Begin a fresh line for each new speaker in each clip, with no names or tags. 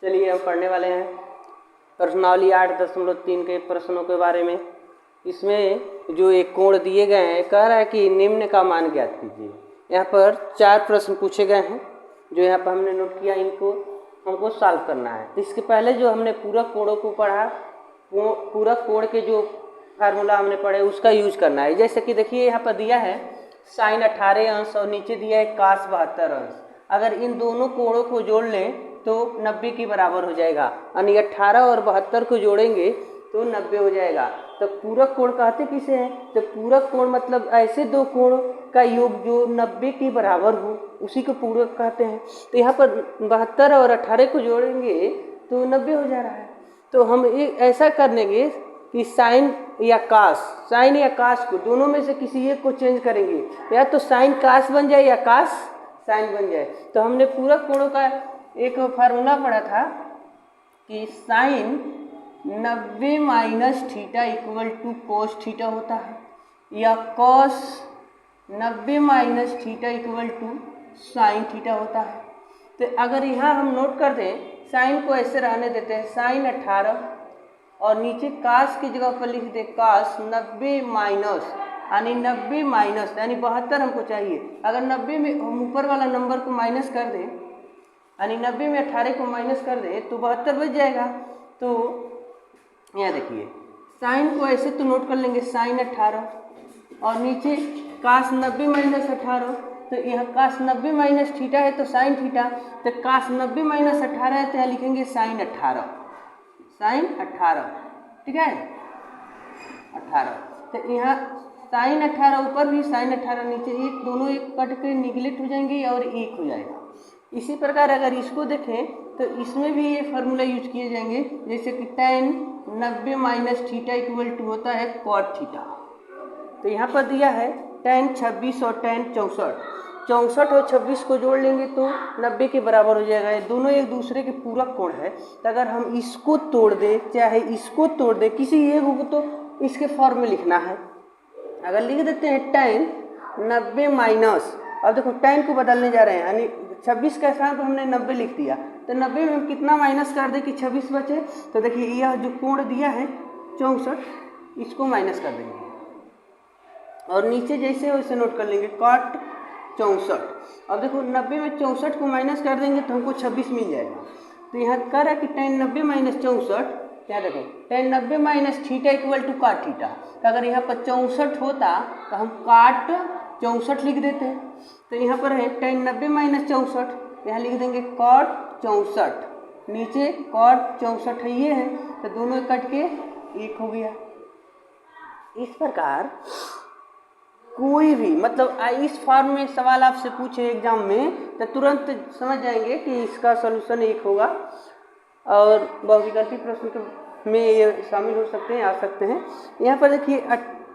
चलिए हम पढ़ने वाले हैं प्रश्नावली 8.3 के प्रश्नों के बारे में। इसमें जो एक कोण दिए गए हैं, कह रहा है कि निम्न का मान ज्ञात कीजिए। यहाँ पर 4 प्रश्न पूछे गए हैं जो यहाँ पर हमने नोट किया, इनको हमको सॉल्व करना है। इसके पहले जो हमने पूरक कोणों को पढ़ा, वो पूरक कोण के जो फार्मूला हमने पढ़े उसका यूज करना है। जैसे कि देखिए यहाँ पर दिया है साइन 18 अंश और नीचे दिया है कास 72 अंश। अगर इन दोनों कोणों को जोड़ लें तो 90 के बराबर हो जाएगा, यानी 18 और 72 को जोड़ेंगे तो 90 हो जाएगा। तो पूरक कोण कहते किसे हैं? तो पूरक कोण मतलब ऐसे दो कोण का योग जो 90 के बराबर हो, उसी को पूरक कहते हैं। तो यहाँ पर 72 और 18 को जोड़ेंगे तो 90 हो जा रहा है। तो हम ऐसा कर लेंगे कि साइन या कास को दोनों में से किसी एक को चेंज करेंगे, या तो साइन कास बन जाए या कास साइन बन जाए। तो हमने पूरक कोणों का एक फार्मूला पढ़ा था कि sine 90 minus theta equal to cos theta होता है, या cos 90 minus theta equal to sine theta होता है। तो अगर यहाँ हम नोट कर दें, साइन को ऐसे रहने देते हैं साइन 18 और नीचे कास की जगह पर लिख दे कास 90 माइनस, यानी 90 माइनस यानी 72 हमको चाहिए। अगर 90 में हम ऊपर वाला नंबर को माइनस कर दें, यानी 90 में 18 को माइनस कर दें तो 72 बच जाएगा। तो यहाँ देखिए साइन को ऐसे तो नोट कर लेंगे साइन 18 और नीचे कास 90 माइनस 18, तो यहाँ कास 90 माइनस थीटा है तो साइन थीटा, तो कास 90 माइनस 18 है तो यहाँ लिखेंगे साइन 18, ठीक है 18। तो यहाँ साइन 18 ऊपर भी साइन 18 नीचे, एक दोनों एक कट के निगलेक्ट हो जाएंगे और एक हो जाएगा। इसी प्रकार अगर इसको देखें तो इसमें भी ये फार्मूला यूज किए जाएंगे, जैसे कि tan 90 minus theta equal to होता है कॉट थीटा। तो यहाँ पर दिया है tan 26 और tan 64 और 26 को जोड़ लेंगे तो 90 के बराबर हो जाएगा। ये दोनों एक दूसरे के पूरक कोण है। तो अगर हम इसको तोड़ दें चाहे इसको तोड़ दें, किसी एक को तो इसके फॉर्म में लिखना है। अगर लिख देते हैं tan 90 माइनस, अब देखो tan को बदलने जा रहे हैं, यानी 26 के साथ हमने 90 लिख दिया, तो 90 में हम कितना माइनस कर दें कि 26 बचे। तो देखिए यह जो कोण दिया है 64, इसको माइनस कर देंगे और नीचे जैसे वैसे नोट कर लेंगे cot 64। अब देखो 90 में 64 को माइनस कर देंगे तो हमको 26 मिल जाएगा। तो यहाँ कर है कि tan 90 माइनस 64, क्या देखें tan 90 minus theta equal to cot theta. तो अगर यहाँ पर 64 होता तो हम काट 64 लिख देते हैं। तो यहाँ पर है tan 90 माइनस 64, यहाँ लिख देंगे कॉट 64, नीचे कॉट 64 है ये है, तो दोनों कट के एक हो गया। इस प्रकार कोई भी मतलब इस फॉर्म में सवाल आपसे पूछे एग्जाम में तो तुरंत समझ जाएंगे कि इसका सॉल्यूशन एक होगा, और बहुविकल्पी प्रश्न में ये शामिल हो सकते हैं, आ सकते हैं। यहाँ पर देखिए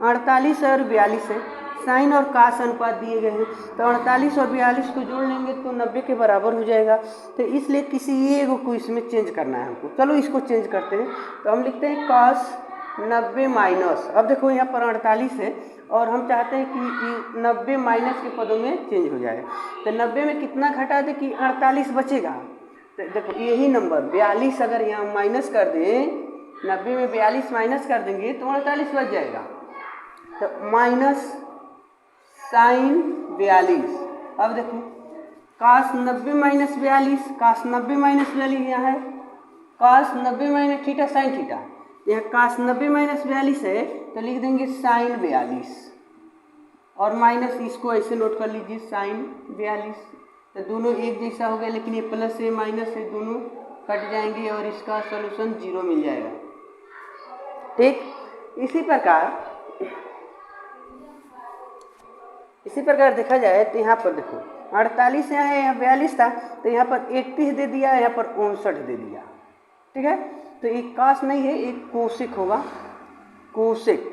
48 और 42 है, साइन और कास अनुपात दिए गए हैं, तो 48 और 42 को जोड़ लेंगे तो 90 के बराबर हो जाएगा। तो इसलिए किसी एक को इसमें चेंज करना है हमको। चलो इसको चेंज करते हैं। तो हम लिखते हैं कास 90 माइनस, अब देखो यहाँ पर 48 है और हम चाहते हैं कि 90 माइनस के पदों में चेंज हो जाए। तो 90 में कितना घटा दे कि 48 बचेगा। तो देखो यही नंबर 42 अगर यहाँ माइनस कर दें, 90 में 42 माइनस कर देंगे तो 48 बच जाएगा। तो माइनस साइन 42, अब देखो कास 90 माइनस 42, कास 90 माइनस 42 यहाँ है, कास 90 माइनस थीटा साइन थीटा, यह कास 90 माइनस 42 है तो लिख देंगे साइन 42 और माइनस इसको ऐसे नोट कर लीजिए साइन 42। तो दोनों एक जैसा हो गया, लेकिन ये प्लस है माइनस है दोनों कट जाएंगे और इसका सॉल्यूशन 0 मिल जाएगा। ठीक इसी प्रकार देखा जाए तो यहाँ पर देखो 48 यहाँ है, यहाँ 42 था, तो यहाँ पर 31 दे दिया, यहाँ पर 59 दे दिया। ठीक है, तो एक कास नहीं है, एक कोसेक होगा, कोसेक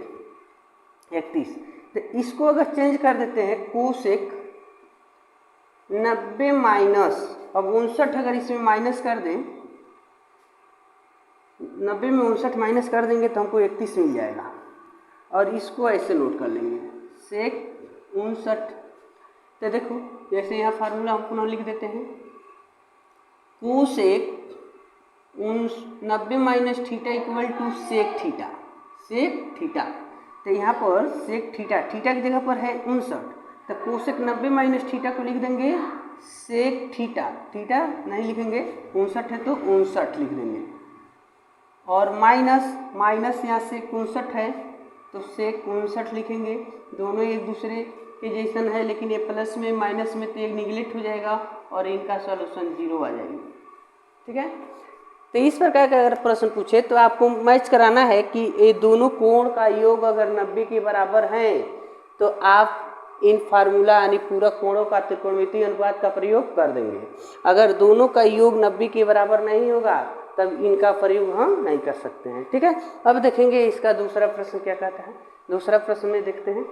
31। तो इसको अगर चेंज कर देते हैं कोसेक 90 माइनस, अब 59 अगर इसमें माइनस कर दें, 90 में 59 माइनस कर देंगे तो हमको 31 मिल जाएगा। और इसको ऐसे नोट कर लेंगे सेक 59। तो देखो जैसे यहाँ फार्मूला हम पुनः लिख देते हैं, cosec 90 minus theta equal to sec theta, sec theta. तो यहाँ पर सेक थीटा, थीटा की जगह पर है 59, तो कोसेक 90 माइनस थीटा को लिख देंगे सेक थीटा, थीटा नहीं लिखेंगे, 59 है तो 59 लिख देंगे, और माइनस यहाँ से 59 है तो सेक 59 लिखेंगे। दोनों एक दूसरे के जैसन है, लेकिन ये प्लस में माइनस में तो एक निगलेक्ट हो जाएगा और इनका सॉल्यूशन 0 आ जाएगी। ठीक है, तो इस प्रकार का अगर प्रश्न पूछे तो आपको मैच कराना है कि ये दोनों कोण का योग अगर 90 के बराबर है तो आप इन फार्मूला यानी पूरक कोणों का त्रिकोणमितीय अनुपात का प्रयोग कर देंगे। अगर दोनों का योग 90 के बराबर नहीं होगा तब इनका प्रयोग हम नहीं कर सकते हैं। ठीक है, अब देखेंगे इसका दूसरा प्रश्न क्या कहता है। दूसरा प्रश्न में देखते हैं,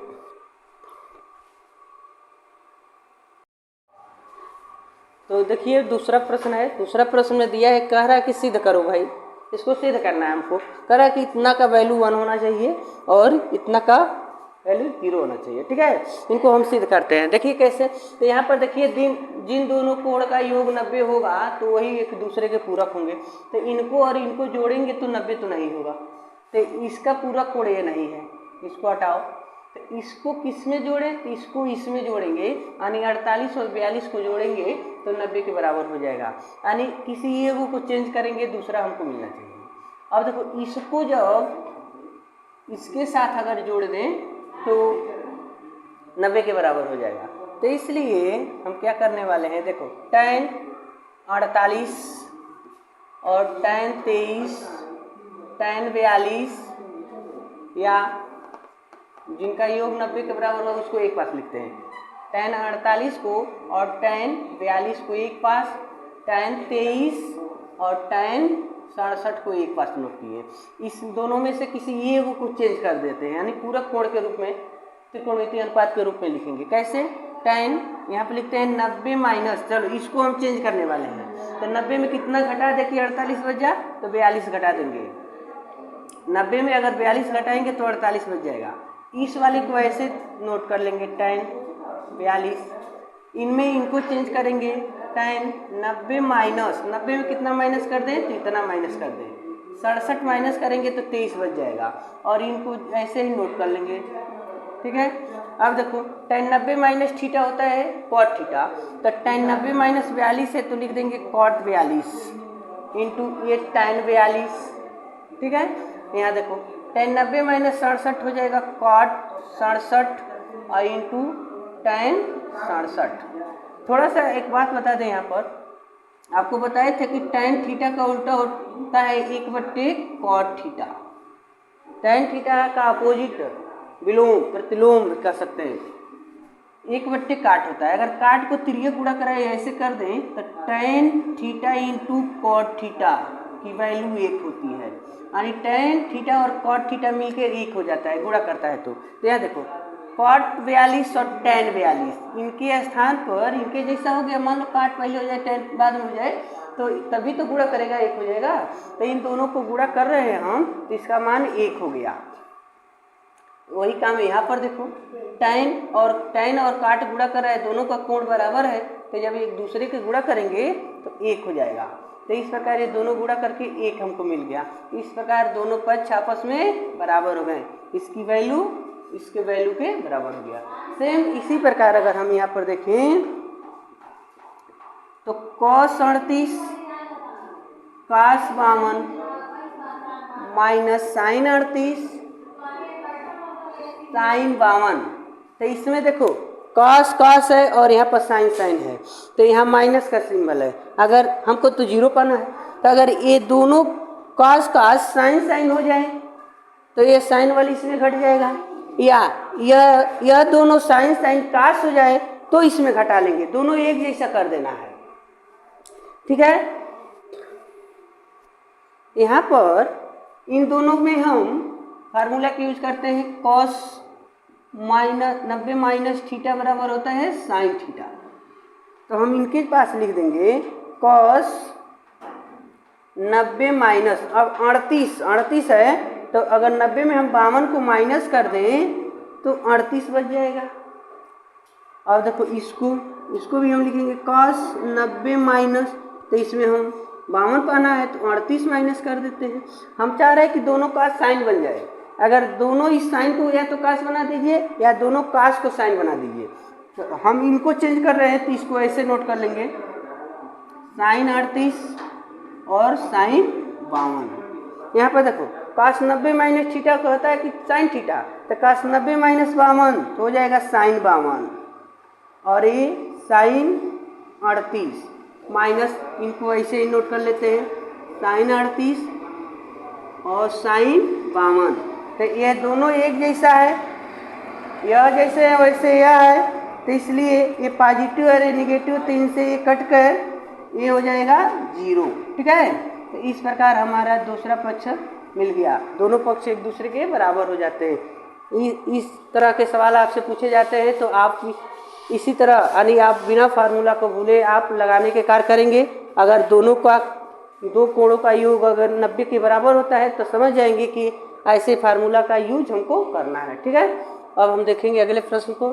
तो देखिए दूसरा प्रश्न है। दूसरा प्रश्न में दिया है, कह रहा है कि सिद्ध करो भाई, इसको सिद्ध करना है हमको। कह रहा है कि इतना का वैल्यू 1 होना चाहिए और इतना का वैल्यू 0 होना चाहिए। ठीक है, इनको हम सिद्ध करते हैं। देखिए कैसे, तो यहाँ पर देखिए जिन दोनों कोण का योग 90 होगा तो वही एक दूसरे के पूरक होंगे, तो इनको और इनको जोड़ेंगे तो 90 तो नहीं होगा, तो इसका पूरक कोण ये नहीं है, इसको हटाओ। तो इसको किस में जोड़ें, तो इसको इसमें जोड़ेंगे, यानी 48 और 42 को जोड़ेंगे तो 90 के बराबर हो जाएगा। यानी किसी एक को चेंज करेंगे, दूसरा हमको मिलना चाहिए। अब देखो इसको जब इसके साथ अगर जोड़ दें तो 90 के बराबर हो जाएगा। तो इसलिए हम क्या करने वाले हैं, देखो tan 48 और tan 23, tan 42 या जिनका योग 90 के बराबर होगा उसको एक पास लिखते हैं। tan 48 को और tan 42 को एक पास, tan 23 और tan 67 को एक पास नोट किए। इस दोनों में से किसी एक को चेंज कर देते हैं, यानी पूरक कोण के रूप में, त्रिकोणमितीय अनुपात के रूप में लिखेंगे। कैसे, tan यहाँ पे लिखते हैं 90 माइनस, चलो इसको हम चेंज करने वाले हैं। तो 90 में कितना घटा दे कि 48 बच जा, तो 42 घटा देंगे। 90 में अगर 42 घटाएंगे तो 48 बच जाएगा। इस वाले को ऐसे नोट कर लेंगे tan 42, इनमें इनको चेंज करेंगे, tan 90 माइनस, 90 में कितना माइनस कर दें तो इतना माइनस कर दें, 67 माइनस करेंगे तो 23 बच जाएगा, और इनको ऐसे ही नोट कर लेंगे। ठीक है, अब देखो tan 90 माइनस थीटा होता है cot थीटा, तो tan 90 माइनस 42 है तो लिख देंगे cot 42 इंटू ये tan 42। ठीक है, यहाँ देखो tan 90 माइनस 67 हो जाएगा cot 67 और इंटू tan 67। थोड़ा सा एक बात बता दें, यहाँ पर आपको बताए थे कि tan थीटा का उल्टा होता है 1/cot थीटा। tan थीटा का अपोजिट विलोम प्रतिलोम कह सकते हैं, 1/काट होता है। अगर काट को तिर्यक गुणा कराए ऐसे कर दें तो tan theta into cot theta की वैल्यू 1 होती है, यानी tan थीटा और cot थीटा मिलकर 1 हो जाता है, गुणा करता है। तो यहाँ देखो cot 42 और tan 42 इनके स्थान पर इनके जैसा हो गया। मान लो काट पहले हो जाए tan बाद में हो जाए तो तभी तो गुणा करेगा 1 हो जाएगा। तो इन दोनों को गुणा कर रहे हैं हम, तो इसका मान 1 हो गया। वही काम है यहाँ पर, देखो tan और काट गुणा कर रहा है, दोनों का कोण बराबर है, तो जब एक दूसरे के गुणा करेंगे तो 1 हो जाएगा। तो इस प्रकार ये दोनों गुणा करके 1 हमको मिल गया। इस प्रकार दोनों पक्ष आपस में बराबर हो गए, इसकी वैल्यू इसके वैल्यू के बराबर हो गया। सेम इसी प्रकार अगर हम यहाँ पर देखें तो cos 38 cos 52 minus sin 38 sin 52, तो इसमें देखो cos है और यहाँ पर sin है, तो यहाँ माइनस का सिंबल है। अगर हमको तो 0 पाना है, तो अगर ये दोनों cos sin हो जाए तो ये sin वाली इसमें घट जाएगा, या यह दोनों sin cos हो जाए तो इसमें घटा लेंगे, दोनों एक जैसा कर देना है। ठीक है, यहाँ पर इन दोनों में हम फार्मूला का यूज करते हैं, cos 90 माइनस थीटा बराबर होता है sin थीटा। तो हम इनके पास लिख देंगे cos 90 माइनस, अब 38 है, तो अगर 90 में हम 52 को माइनस कर दें तो 38 बच जाएगा। अब देखो इसको भी हम लिखेंगे cos 90 माइनस, तो इसमें हम 52 पाना है तो 38 माइनस कर देते हैं। हम चाह रहे हैं कि दोनों का साइन बन जाए। अगर दोनों इस साइन को या तो कास बना दीजिए या दोनों कास को साइन बना दीजिए। तो हम इनको चेंज कर रहे हैं तो इसको ऐसे नोट कर लेंगे, साइन 38 और साइन 52। यहाँ पर देखो कास 90 माइनस थीटा कहता है कि साइन थीटा, तो कास 90 माइनस 52 तो हो जाएगा साइन 52, और ये साइन 38 माइनस, इनको ऐसे ही नोट कर लेते हैं, साइन 38 और साइन 52। तो यह दोनों एक जैसा है, यह जैसे है वैसे यह है, तो इसलिए ये पॉजिटिव और ये निगेटिव, तो इनसे ये कट कर ये हो जाएगा 0। ठीक है, तो इस प्रकार हमारा दूसरा पक्ष मिल गया, दोनों पक्ष एक दूसरे के बराबर हो जाते हैं। इस तरह के सवाल आपसे पूछे जाते हैं तो आप इसी तरह यानी आप बिना फार्मूला को भूले आप लगाने के कार्य करेंगे। अगर दो कोणों का योग अगर 90 के बराबर होता है तो समझ जाएंगे कि ऐसे फार्मूला का यूज हमको करना है। ठीक है, अब हम देखेंगे अगले प्रश्न को।